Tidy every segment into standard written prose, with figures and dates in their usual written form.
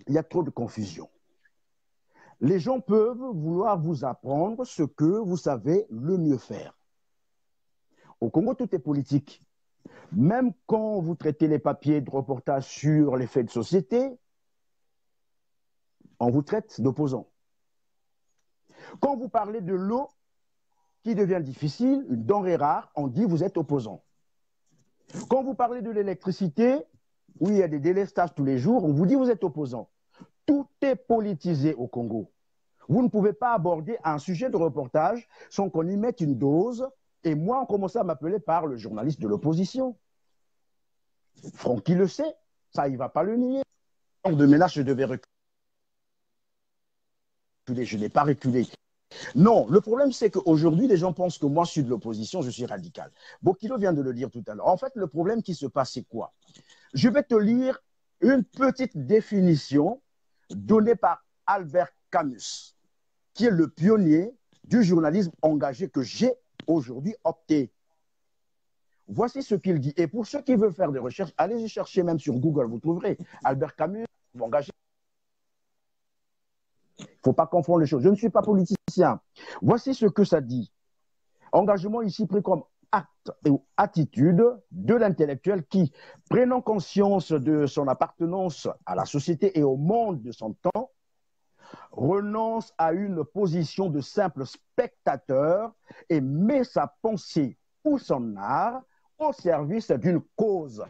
il y a trop de confusion. Les gens peuvent vouloir vous apprendre ce que vous savez le mieux faire. Au Congo, tout est politique. Même quand vous traitez les papiers de reportage sur les faits de société, on vous traite d'opposants. Quand vous parlez de l'eau qui devient difficile, une denrée rare, on dit vous êtes opposant. Quand vous parlez de l'électricité, où il y a des délestages tous les jours, on vous dit vous êtes opposant. Tout est politisé au Congo. Vous ne pouvez pas aborder un sujet de reportage sans qu'on y mette une dose. Et moi, on commençait à m'appeler par le journaliste de l'opposition. Francky le sait, ça, il ne va pas le nier. De ménage, je devais reculer. Je n'ai pas reculé. Non, le problème, c'est qu'aujourd'hui, les gens pensent que moi, je suis de l'opposition, je suis radical. Bokilo vient de le dire tout à l'heure. En fait, le problème qui se passe, c'est quoi? Je vais te lire une petite définition donnée par Albert Camus, qui est le pionnier du journalisme engagé que j'ai aujourd'hui opté. Voici ce qu'il dit. Et pour ceux qui veulent faire des recherches, allez-y chercher même sur Google, vous trouverez Albert Camus, engagé. Il ne faut pas confondre les choses. Je ne suis pas politicien. Voici ce que ça dit. Engagement ici pris comme acte ou attitude de l'intellectuel qui, prenant conscience de son appartenance à la société et au monde de son temps, renonce à une position de simple spectateur et met sa pensée ou son art au service d'une cause.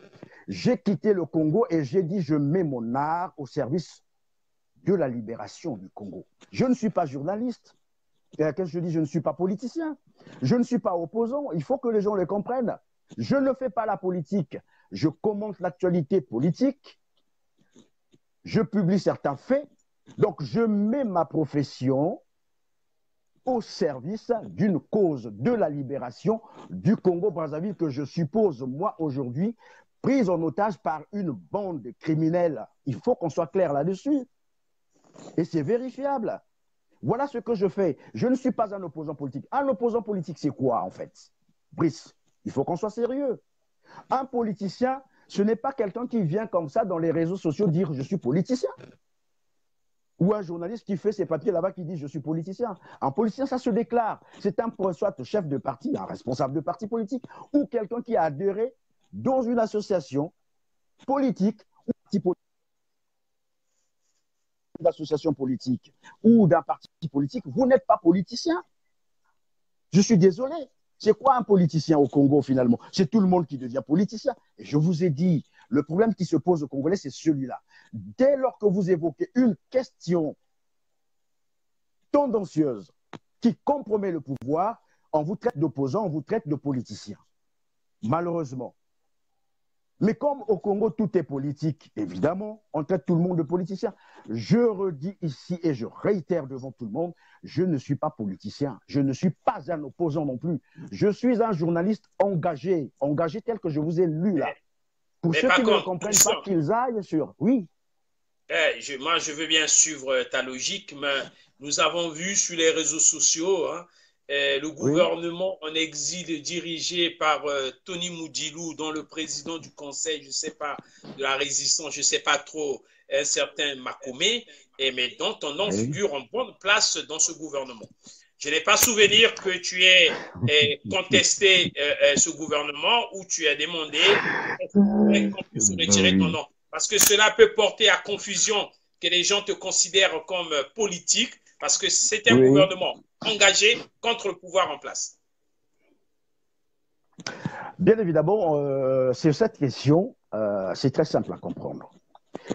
J'ai quitté le Congo et j'ai dit je mets mon art au service de la libération du Congo. Je ne suis pas journaliste. Et à laquelle je dis je ne suis pas politicien. Je ne suis pas opposant. Il faut que les gens le comprennent. Je ne fais pas la politique. Je commente l'actualité politique. Je publie certains faits. Donc, je mets ma profession au service d'une cause de la libération du Congo-Brazzaville que je suppose, moi, aujourd'hui, prise en otage par une bande criminelle. Il faut qu'on soit clair là-dessus. Et c'est vérifiable. Voilà ce que je fais. Je ne suis pas un opposant politique. Un opposant politique, c'est quoi, en fait? Brice, il faut qu'on soit sérieux. Un politicien, ce n'est pas quelqu'un qui vient comme ça dans les réseaux sociaux dire « je suis politicien ». Ou un journaliste qui fait ses papiers là-bas qui dit « je suis politicien ». Un politicien, ça se déclare. C'est un soit chef de parti, un responsable de parti politique, ou quelqu'un qui a adhéré dans une association politique ou parti politique. D'association politique ou d'un parti politique, vous n'êtes pas politicien. Je suis désolé. C'est quoi un politicien au Congo finalement? C'est tout le monde qui devient politicien. Et je vous ai dit, le problème qui se pose aux Congolais, c'est celui-là. Dès lors que vous évoquez une question tendancieuse qui compromet le pouvoir, on vous traite d'opposant, on vous traite de politicien. Malheureusement. Mais comme au Congo, tout est politique, évidemment, on traite tout le monde de politicien. Je redis ici et je réitère devant tout le monde, je ne suis pas politicien. Je ne suis pas un opposant non plus. Je suis un journaliste engagé, engagé tel que je vous ai lu là. Pour ceux qui ne comprennent pas, qu'ils aillent sur... Oui. Moi, je veux bien suivre ta logique, mais nous avons vu sur les réseaux sociaux le gouvernement en exil dirigé par Tony Moudilou, dont le président du conseil, je ne sais pas, de la résistance, je ne sais pas trop, un certain Makomé, mais dont ton nom figure en bonne place dans ce gouvernement. Je n'ai pas souvenir que tu aies contesté ce gouvernement ou tu as demandé qu'on puisse retirer ton nom. Parce que cela peut porter à confusion que les gens te considèrent comme politique, parce que c'est un gouvernement engagé contre le pouvoir en place. Bien évidemment, sur cette question, c'est très simple à comprendre.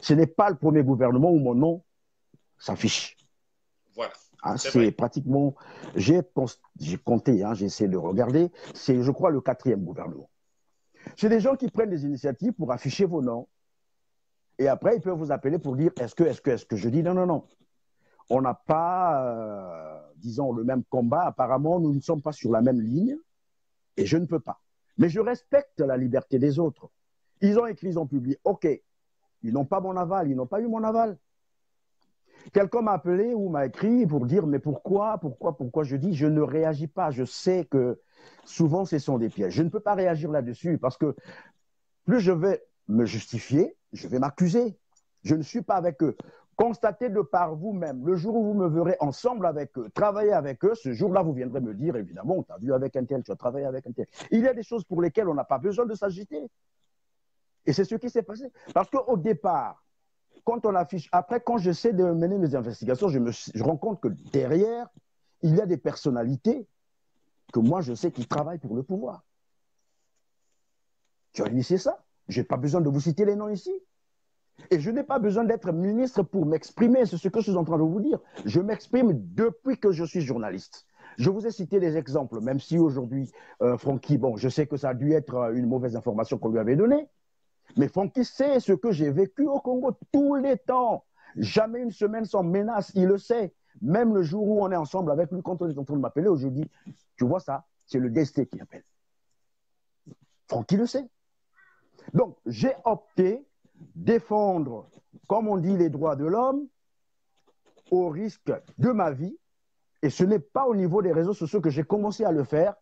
Ce n'est pas le premier gouvernement où mon nom s'affiche. Voilà. C'est pratiquement, j'ai compté, j'ai essayé de regarder, c'est, je crois, le 4e gouvernement. C'est des gens qui prennent des initiatives pour afficher vos noms. Et après, ils peuvent vous appeler pour dire est-ce que je dis non, non, non. On n'a pas, disons, le même combat. Apparemment, nous ne sommes pas sur la même ligne et je ne peux pas. Mais je respecte la liberté des autres. Ils ont écrit, ils ont publié. OK, ils n'ont pas mon aval, ils n'ont pas eu mon aval. Quelqu'un m'a appelé ou m'a écrit pour dire mais pourquoi je dis je ne réagis pas. Je sais que souvent, ce sont des pièges. Je ne peux pas réagir là-dessus parce que plus je vais me justifier, je vais m'accuser. Je ne suis pas avec eux. Constatez de par vous-même. Le jour où vous me verrez ensemble avec eux, travailler avec eux, ce jour-là, vous viendrez me dire, évidemment, tu as vu avec un tel, tu as travaillé avec un tel. Il y a des choses pour lesquelles on n'a pas besoin de s'agiter. Et c'est ce qui s'est passé. Parce qu'au départ, quand on affiche, après, quand j'essaie de mener mes investigations, je rends compte que derrière, il y a des personnalités que moi, je sais qui travaillent pour le pouvoir. Tu as initié ça. Je n'ai pas besoin de vous citer les noms ici. Et je n'ai pas besoin d'être ministre pour m'exprimer. C'est ce que je suis en train de vous dire. Je m'exprime depuis que je suis journaliste. Je vous ai cité des exemples, même si aujourd'hui, Francky, bon, je sais que ça a dû être une mauvaise information qu'on lui avait donnée, mais Francky sait ce que j'ai vécu au Congo tous les temps. Jamais une semaine sans menace, il le sait. Même le jour où on est ensemble avec lui, quand on est en train de m'appeler, je dis, tu vois ça, c'est le DST qui appelle. Francky le sait. Donc, j'ai opté défendre, comme on dit, les droits de l'homme au risque de ma vie. Et ce n'est pas au niveau des réseaux sociaux que j'ai commencé à le faire.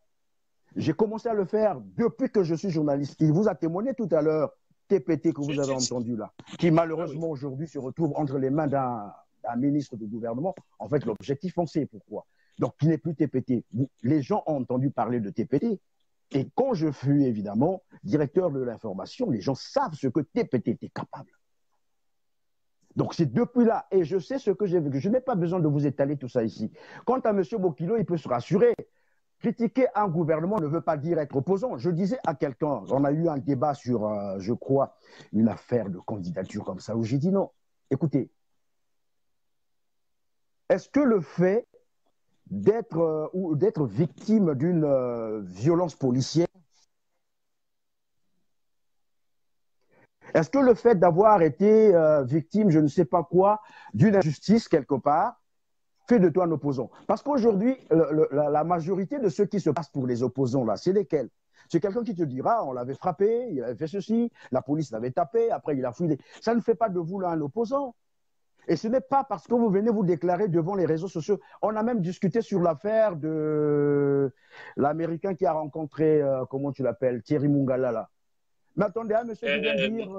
J'ai commencé à le faire depuis que je suis journaliste. Il vous a témoigné tout à l'heure, TPT que vous avez entendu là, qui malheureusement aujourd'hui se retrouve entre les mains d'un ministre du gouvernement. En fait, l'objectif, on sait pourquoi. Donc, il n'est plus TPT. Les gens ont entendu parler de TPT. Et quand je fus évidemment directeur de l'information, les gens savent ce que TPT était capable. Donc c'est depuis là, et je sais ce que j'ai vécu. Je n'ai pas besoin de vous étaler tout ça ici. Quant à M. Bokilo, il peut se rassurer. Critiquer un gouvernement ne veut pas dire être opposant. Je disais à quelqu'un, on a eu un débat sur, je crois, une affaire de candidature comme ça, où j'ai dit non. Écoutez, est-ce que le fait d'être victime d'une violence policière, est-ce que le fait d'avoir été victime, je ne sais pas quoi, d'une injustice quelque part, fait de toi un opposant? Parce qu'aujourd'hui, la majorité de ceux qui se passent pour les opposants, là, c'est lesquels? C'est quelqu'un qui te dira, on l'avait frappé, il avait fait ceci, la police l'avait tapé, après il a fouillé. Ça ne fait pas de vous là un opposant. Et ce n'est pas parce que vous venez vous déclarer devant les réseaux sociaux. On a même discuté sur l'affaire de l'Américain qui a rencontré, comment tu l'appelles, Thierry Mungala là. Mais attendez, un monsieur qui vient dire...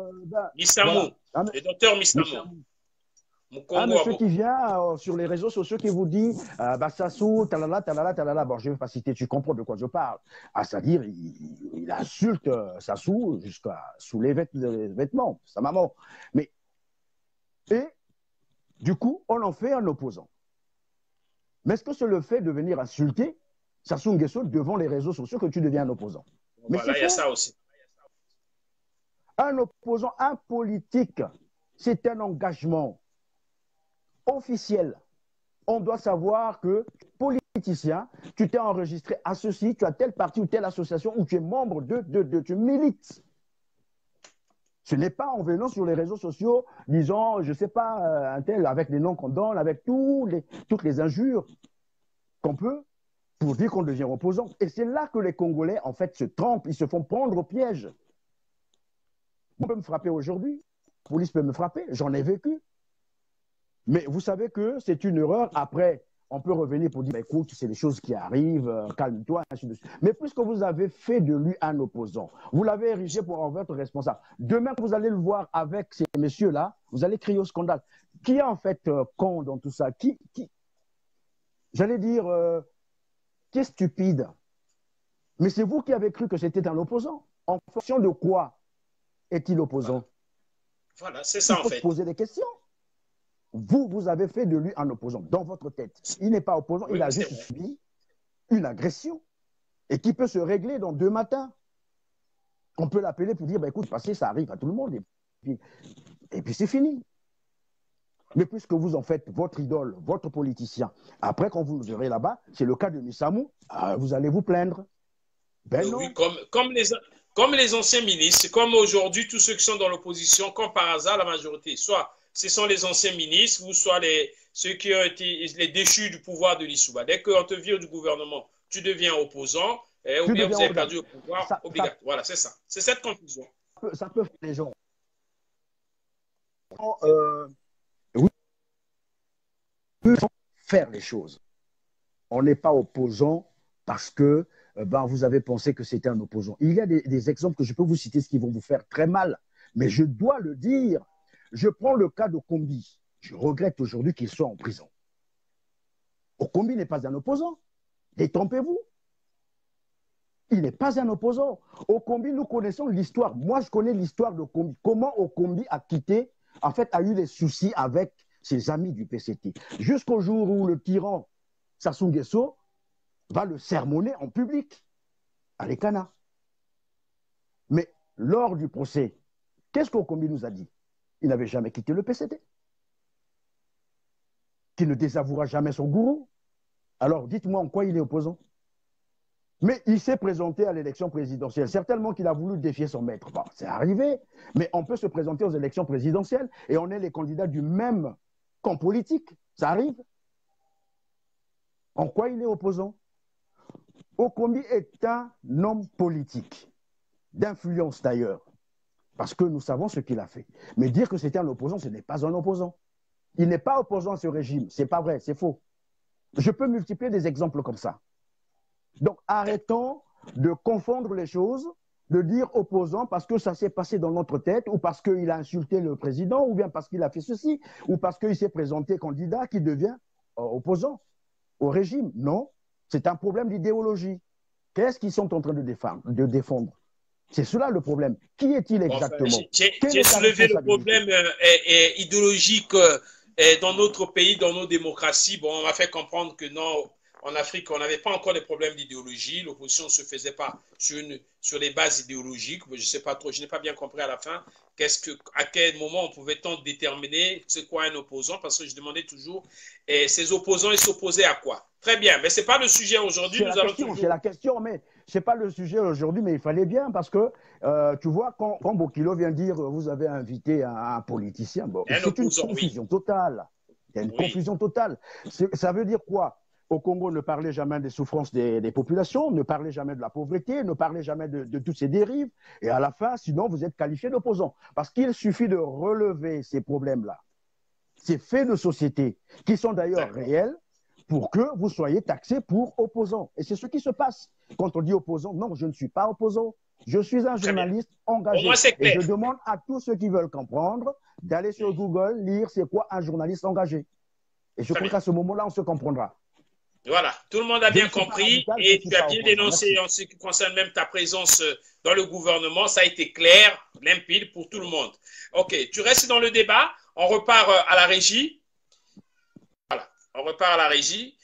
Missamou, voilà. Le docteur Missamou. Un monsieur qui vient sur les réseaux sociaux qui vous dit Sassou, talala, talala, talala. Bon, je ne vais pas citer, tu comprends de quoi je parle. C'est-à-dire, il insulte Sassou jusqu'à sous les vêtements, sa maman. Mais, et du coup, on en fait un opposant. Mais est-ce que c'est le fait de venir insulter Sassou Nguesso devant les réseaux sociaux que tu deviens un opposant? Mais voilà, il y a ça aussi. Un opposant, un politique, c'est un engagement officiel. On doit savoir que, politicien, tu t'es enregistré à ceci, tu as tel parti ou telle association où tu es membre tu milites. Ce n'est pas en venant sur les réseaux sociaux, disant, je ne sais pas, un tel, avec les noms qu'on donne, avec toutes les injures qu'on peut, pour dire qu'on devient opposant. Et c'est là que les Congolais, en fait, se trompent, ils se font prendre au piège. On peut me frapper aujourd'hui, la police peut me frapper, j'en ai vécu. Mais vous savez que c'est une erreur. Après, on peut revenir pour dire, bah, écoute, c'est des choses qui arrivent, calme-toi, ainsi de suite. Mais puisque vous avez fait de lui un opposant, vous l'avez érigé pour votre responsable. Demain, vous allez le voir avec ces messieurs-là, vous allez crier au scandale. Qui est en fait con dans tout ça? J'allais dire, qui est stupide? Mais c'est vous qui avez cru que c'était un opposant. En fonction de quoi est-il opposant? Voilà, c'est ça en fait. Il faut se poser des questions. Vous avez fait de lui un opposant dans votre tête. Il n'est pas opposant, oui, il a juste subi une agression et qui peut se régler dans 2 matins. On peut l'appeler pour dire, bah, écoute, passez, ça arrive à tout le monde. Et puis c'est fini. Mais puisque vous en faites votre idole, votre politicien, après quand vous le verrez là-bas, c'est le cas de Missamou, vous allez vous plaindre. Ben non. Oui, comme les anciens ministres, comme aujourd'hui tous ceux qui sont dans l'opposition, comme par hasard la majorité, soit ce sont les anciens ministres, ou soit ceux qui ont été les déchus du pouvoir de l'Issouba. Dès qu'on te vire du gouvernement, tu deviens opposant, ou bien vous avez perdu le pouvoir, obligatoire. Voilà, c'est ça. C'est cette confusion. Ça peut faire les gens. Oui, faire les choses. On n'est pas opposant parce que vous avez pensé que c'était un opposant. Il y a des exemples que je peux vous citer, ce qui vont vous faire très mal, mais je dois le dire. Je prends le cas de Kombi. Je regrette aujourd'hui qu'il soit en prison. Okombi n'est pas un opposant. Détrompez-vous. Il n'est pas un opposant. Okombi, nous connaissons l'histoire. Moi, je connais l'histoire d'Okombi. Comment Okombi a quitté, en fait, a eu des soucis avec ses amis du PCT. Jusqu'au jour où le tyran Sassou Nguesso va le sermonner en public à l'Ekana. Mais lors du procès, qu'est-ce qu'Okombi nous a dit? Il n'avait jamais quitté le PCT. Qu'il ne désavouera jamais son gourou. Alors, dites-moi en quoi il est opposant. Mais il s'est présenté à l'élection présidentielle. Certainement qu'il a voulu défier son maître. Bon, c'est arrivé, mais on peut se présenter aux élections présidentielles et on est les candidats du même camp politique. Ça arrive. En quoi il est opposant? Okombi est un homme politique, d'influence d'ailleurs, parce que nous savons ce qu'il a fait. Mais dire que c'était un opposant, ce n'est pas un opposant. Il n'est pas opposant à ce régime. Ce n'est pas vrai, c'est faux. Je peux multiplier des exemples comme ça. Donc, arrêtons de confondre les choses, de dire opposant parce que ça s'est passé dans notre tête, ou parce qu'il a insulté le président, ou bien parce qu'il a fait ceci, ou parce qu'il s'est présenté candidat qui devient opposant au régime. Non, c'est un problème d'idéologie. Qu'est-ce qu'ils sont en train de défendre? C'est cela le problème. Qui est-il exactement? Enfin, j'ai soulevé le problème idéologique dans notre pays, dans nos démocraties. Bon, on m'a fait comprendre que non, en Afrique, on n'avait pas encore de problème d'idéologie. L'opposition ne se faisait pas sur les bases idéologiques. Je ne sais pas trop, je n'ai pas bien compris à la fin. À quel moment on pouvait-on déterminer c'est quoi un opposant? Parce que je demandais toujours, ces opposants, ils s'opposaient à quoi? Très bien, mais ce n'est pas le sujet aujourd'hui. C'est la question, mais ce n'est pas le sujet aujourd'hui, mais il fallait bien parce que, tu vois, quand Bokilo vient dire vous avez invité un politicien, bon, c'est une confusion totale. Il y a une confusion totale. Ça veut dire quoi? Au Congo, ne parlez jamais des souffrances des populations, ne parlez jamais de la pauvreté, ne parlez jamais de toutes ces dérives. Et à la fin, sinon, vous êtes qualifié d'opposant. Parce qu'il suffit de relever ces problèmes-là, ces faits de société, qui sont d'ailleurs réels, pour que vous soyez taxé pour opposant. Et c'est ce qui se passe. Quand on dit opposant, non, je ne suis pas opposant. Je suis un journaliste engagé. Moi, et je demande à tous ceux qui veulent comprendre d'aller sur Google, lire c'est quoi un journaliste engagé. Et je crois qu'à ce moment-là, on se comprendra. Voilà, tout le monde a bien compris et tu as bien dénoncé en ce qui concerne même ta présence dans le gouvernement. Ça a été clair, limpide pour tout le monde. Ok, tu restes dans le débat. On repart à la régie. Voilà, on repart à la régie.